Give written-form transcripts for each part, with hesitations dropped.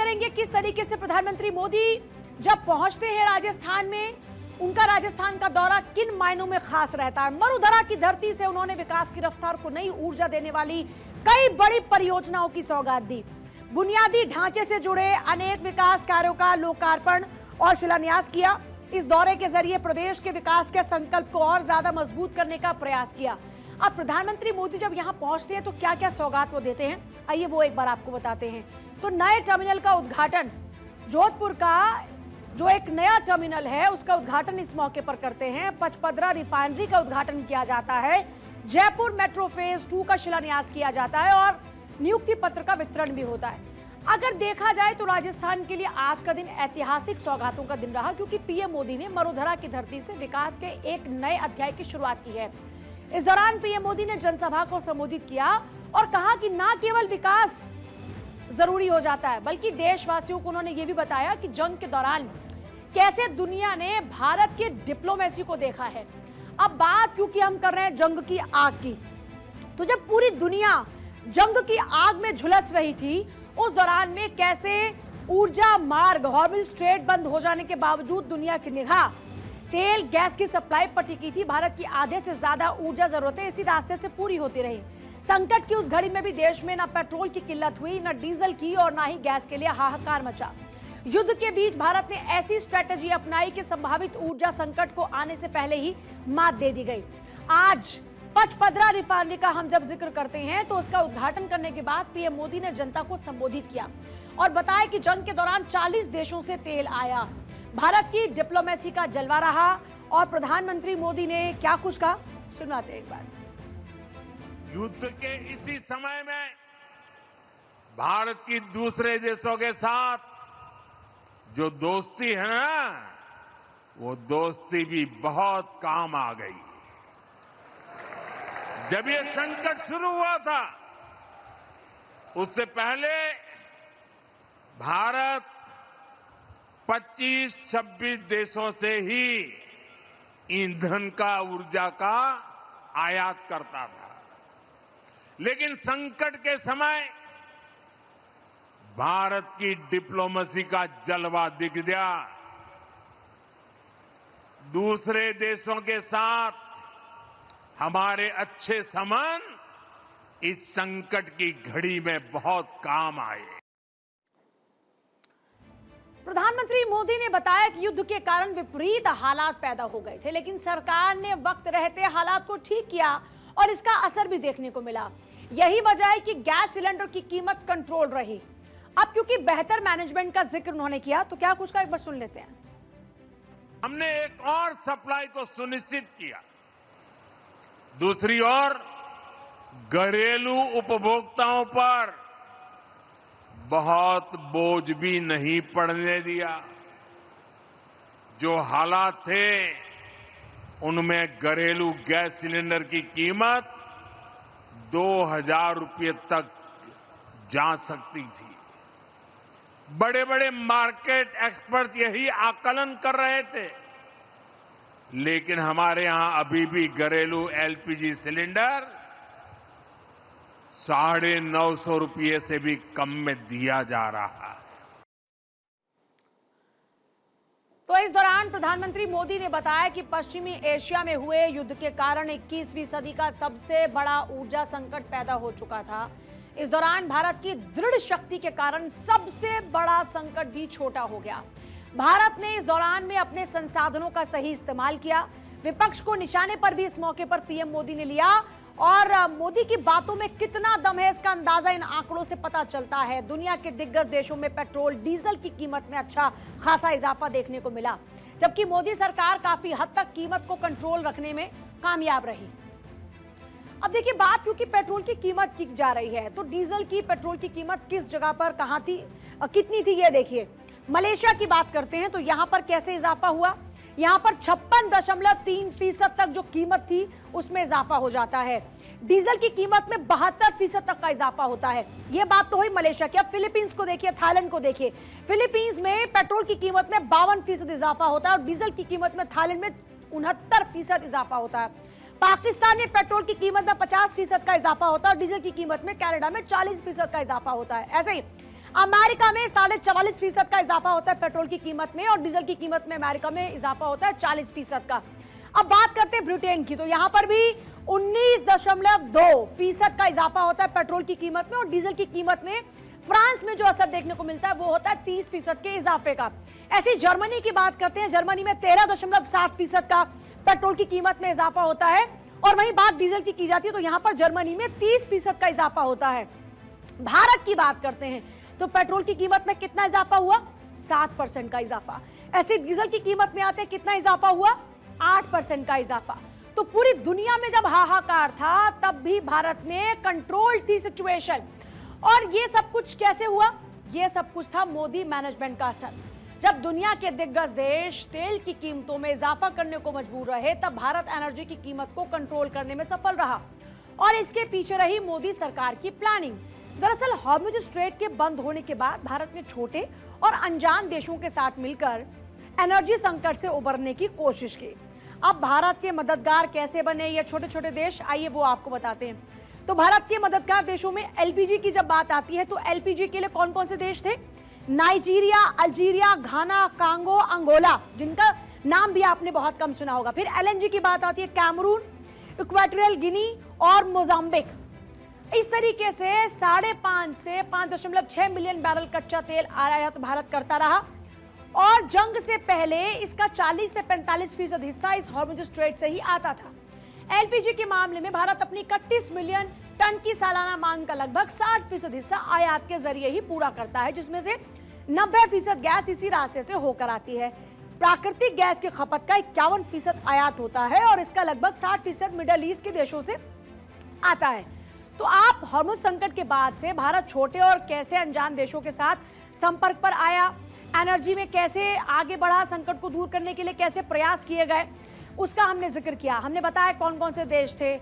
करेंगे किस तरीके से प्रधानमंत्री मोदी जब पहुंचते हैं राजस्थान में, उनका राजस्थान का दौरा किन मायनों में खास रहता है। मरुधरा की धरती से उन्होंने विकास की रफ्तार को नई ऊर्जा देने वाली कई बड़ी परियोजनाओं की सौगात दी। बुनियादी ढांचे से जुड़े अनेक विकास कार्यों का लोकार्पण और शिलान्यास किया। इस दौरे के जरिए प्रदेश के विकास के संकल्प को और ज्यादा मजबूत करने का प्रयास किया। अब प्रधानमंत्री मोदी जब यहां पहुंचते हैं तो क्या क्या सौगात वो देते हैं, आइए वो एक बार आपको बताते हैं। तो नए टर्मिनल का उद्घाटन, जोधपुर का जो एक नया टर्मिनल है उसका उद्घाटन इस मौके पर करते हैं। पचपदरा रिफाइनरी का उद्घाटन किया जाता है। जयपुर मेट्रो फेज 2 का शिलान्यास किया जाता है और नियुक्ति पत्र का वितरण भी होता है। अगर देखा जाए तो राजस्थान के लिए आज का दिन ऐतिहासिक सौगातों का दिन रहा, क्योंकि पीएम मोदी ने मरुधरा की धरती से विकास के एक नए अध्याय की शुरुआत की है। इस दौरान पीएम मोदी ने जनसभा को संबोधित किया और कहा कि न केवल विकास जरूरी हो जाता है, बल्कि देशवासियों को उन्होंने ये भी बताया कि जंग के दौरान कैसे दुनिया ने भारत की डिप्लोमेसी को देखा है। अब बात क्योंकि हम कर रहे हैं जंग की आग की, तो जब पूरी दुनिया जंग की आग में झुलस रही थी उस दौरान में कैसे ऊर्जा मार्ग हॉर्मुज़ स्ट्रेट बंद हो जाने के बावजूद दुनिया की निगाह तेल गैस की सप्लाई पर टिकी थी। भारत की आधे से ज्यादा ऊर्जा जरूरतें इसी रास्ते से पूरी होती रही। संकट की उस घड़ी में भी देश में न पेट्रोल की किल्लत हुई, न डीजल की और न ही गैस के लिए हाहाकार मचा। युद्ध के बीच भारत ने ऐसी स्ट्रेटेजी अपनाई कि संभावित ऊर्जा संकट को आने से पहले ही मात दे दी गई। आज पचपदरा रिफाइनरी का हम जब जिक्र करते हैं तो उसका उद्घाटन करने के बाद पीएम मोदी ने जनता को संबोधित किया और बताया कि जंग के दौरान 40 देशों से तेल आया। भारत की डिप्लोमेसी का जलवा रहा और प्रधानमंत्री मोदी ने क्या कुछ कहा, सुनाते एक बार। युद्ध के इसी समय में भारत की दूसरे देशों के साथ जो दोस्ती है ना, वो दोस्ती भी बहुत काम आ गई। जब ये संकट शुरू हुआ था उससे पहले भारत 25-26 देशों से ही ईंधन का, ऊर्जा का आयात करता था, लेकिन संकट के समय भारत की डिप्लोमेसी का जलवा दिख गया। दूसरे देशों के साथ हमारे अच्छे संबंध इस संकट की घड़ी में बहुत काम आए। प्रधानमंत्री मोदी ने बताया कि युद्ध के कारण विपरीत हालात पैदा हो गए थे, लेकिन सरकार ने वक्त रहते हालात को ठीक किया और इसका असर भी देखने को मिला। यही वजह है कि गैस सिलेंडर की कीमत कंट्रोल रही। अब क्योंकि बेहतर मैनेजमेंट का जिक्र उन्होंने किया तो क्या कुछ का एक बार सुन लेते हैं। हमने एक और सप्लाई को सुनिश्चित किया, दूसरी ओर घरेलू उपभोक्ताओं पर बहुत बोझ भी नहीं पड़ने दिया। जो हालात थे उनमें घरेलू गैस सिलेंडर की कीमत 2000 रुपये तक जा सकती थी। बड़े बड़े मार्केट एक्सपर्ट यही आकलन कर रहे थे, लेकिन हमारे यहां अभी भी घरेलू एलपीजी सिलेंडर 950 रुपये से भी कम में दिया जा रहा है। तो इस दौरान प्रधानमंत्री मोदी ने बताया कि पश्चिमी एशिया में हुए युद्ध के कारण 21वीं सदी का सबसे बड़ा ऊर्जा संकट पैदा हो चुका था। इस दौरान भारत की दृढ़ शक्ति के कारण सबसे बड़ा संकट भी छोटा हो गया। भारत ने इस दौरान में अपने संसाधनों का सही इस्तेमाल किया। विपक्ष को निशाने पर भी इस मौके पर पीएम मोदी ने लिया और मोदी की बातों में कितना दम है इसका अंदाजा इन आंकड़ों से पता चलता है। दुनिया के दिग्गज देशों में पेट्रोल डीजल की कीमत में अच्छा खासा इजाफा देखने को मिला, जबकि मोदी सरकार काफी हद तक कीमत को कंट्रोल रखने में कामयाब रही। अब देखिए, बात क्योंकि पेट्रोल की कीमत की जा रही है तो डीजल की, पेट्रोल की कीमत किस जगह पर, कहां थी, कितनी थी, ये देखिए। मलेशिया की बात करते हैं तो यहां पर कैसे इजाफा हुआ। यहां पर 56.3% तक जो कीमत थी उसमें इजाफा हो जाता है। डीजल की कीमत में 72% तक का इजाफा होता है। यह बात तो हुई मलेशिया की। अब फिलीपींस को देखिए, थाईलैंड को देखिए। फिलीपींस में पेट्रोल की कीमत में 52% इजाफा होता है और डीजल की कीमत में थाईलैंड में 69% इजाफा होता है। पाकिस्तान में पेट्रोल की कीमत में 50% का इजाफा होता है और डीजल की कीमत में कनाडा में 40% का इजाफा होता है। ऐसे ही अमेरिका में 44.5% का इजाफा होता है पेट्रोल की कीमत में, और डीजल की कीमत में अमेरिका में इजाफा होता है 40% का। अब बात करते हैं ब्रिटेन की, तो यहां पर भी 19.2% का इजाफा होता है पेट्रोल की कीमत में, और डीजल की कीमत में फ्रांस में जो असर देखने को मिलता है वो होता है 30% के इजाफे का। ऐसी जर्मनी की बात करते हैं, जर्मनी में 13.7% का पेट्रोल की कीमत में इजाफा होता है, और वहीं बात डीजल की जाती है तो यहां पर जर्मनी में 30% का इजाफा होता है। भारत की बात करते हैं तो पेट्रोल की कीमत में कितना इजाफा हुआ? 7% का इजाफा। ऐसे डीजल की कीमत में आते हैं कितना इजाफा हुआ? 8% का इजाफा। तो पूरी दुनिया में जब हाहाकार था तब भी भारत में कंट्रोल थी सिचुएशन। और ये सब कुछ कैसे हुआ? ये सब कुछ था मोदी मैनेजमेंट का असर। जब दुनिया के दिग्गज देश तेल की कीमतों में इजाफा करने को मजबूर रहे तब भारत एनर्जी की कीमत को कंट्रोल करने में सफल रहा, और इसके पीछे रही मोदी सरकार की प्लानिंग। दरअसल हॉर्मुज स्ट्रेट के बंद होने के बाद भारत ने छोटे और अनजान देशों के साथ मिलकर एनर्जी संकट से उबरने की कोशिश की। अब भारत के मददगार कैसे बने ये छोटे छोटे देश, आइए वो आपको बताते हैं। तो भारत के मददगार देशों में एलपीजी की जब बात आती है तो एलपीजी के लिए कौन कौन से देश थे? नाइजीरिया, अल्जीरिया, घाना, कांगो, अंगोला, जिनका नाम भी आपने बहुत कम सुना होगा। फिर एलएनजी की बात आती है, कैमरून, इक्वेटोरियल गिनी और मोजाम्बिक। इस तरीके से 5.5 से 5.6 मिलियन बैरल कच्चा तेल आयात भारत करता रहा, और जंग से पहले इसका 40 से 45% हिस्सा इस हॉर्मुज स्ट्रेट से ही आता था। एलपीजी के मामले में भारत अपनी 31 मिलियन टन की सालाना मांग का लगभग 60% हिस्सा आयात के जरिए ही पूरा करता है, जिसमें से 90% गैस इसी रास्ते से होकर आती है। प्राकृतिक गैस की खपत का 51% आयात होता है, और इसका लगभग 60% मिडल ईस्ट के देशों से आता है। तो आप हॉर्मुज संकट के बाद से भारत छोटे और कैसे अनजान देशों के साथ संपर्क पर आया, एनर्जी में कैसे आगे बढ़ा, संकट को दूर करने के लिए कैसे प्रयास किए गए, उसका हमने जिक्र किया। हमने बताया कौन कौन से देश थे।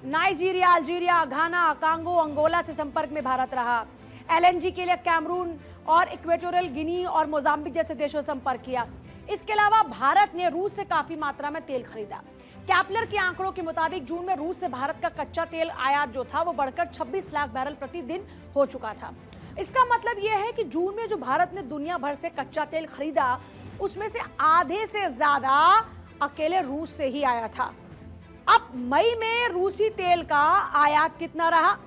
नाइजीरिया, अल्जीरिया, घाना, कांगो, अंगोला से संपर्क में भारत रहा। एलएनजी के लिए कैमरून और इक्वेटोरियल गिनी और मोजाम्बिक जैसे देशों से संपर्क किया। इसके अलावा भारत ने रूस से काफी मात्रा में तेल खरीदा। कैपलर के आंकड़ों के मुताबिक जून में रूस से भारत का कच्चा तेल आयात जो था वो बढ़कर 26 लाख बैरल प्रतिदिन हो चुका था। इसका मतलब यह है कि जून में जो भारत ने दुनिया भर से कच्चा तेल खरीदा उसमें से आधे से ज्यादा अकेले रूस से ही आया था। अब मई में रूसी तेल का आयात कितना रहा?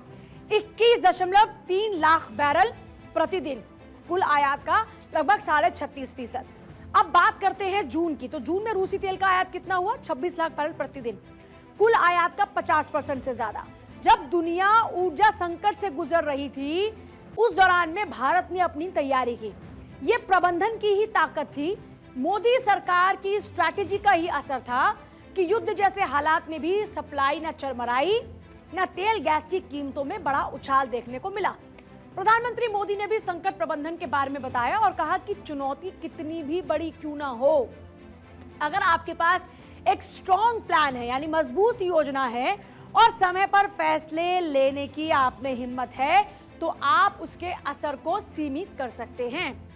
21.3 लाख बैरल प्रतिदिन, कुल आयात का लगभग 36.5%। अब बात करते हैं जून की, तो जून में रूसी तेल का आयात कितना हुआ? 26 लाख बैरल प्रतिदिन, कुल आयात का 50% से ज्यादा। जब दुनिया ऊर्जा संकट से गुजर रही थी उस दौरान में भारत ने अपनी तैयारी की। ये प्रबंधन की ही ताकत थी, मोदी सरकार की स्ट्रैटेजी का ही असर था कि युद्ध जैसे हालात में भी सप्लाई न चरमराई, न तेल गैस की कीमतों में बड़ा उछाल देखने को मिला। प्रधानमंत्री मोदी ने भी संकट प्रबंधन के बारे में बताया और कहा कि चुनौती कितनी भी बड़ी क्यों ना हो, अगर आपके पास एक स्ट्रॉन्ग प्लान है, यानी मजबूत योजना है और समय पर फैसले लेने की आप में हिम्मत है, तो आप उसके असर को सीमित कर सकते हैं।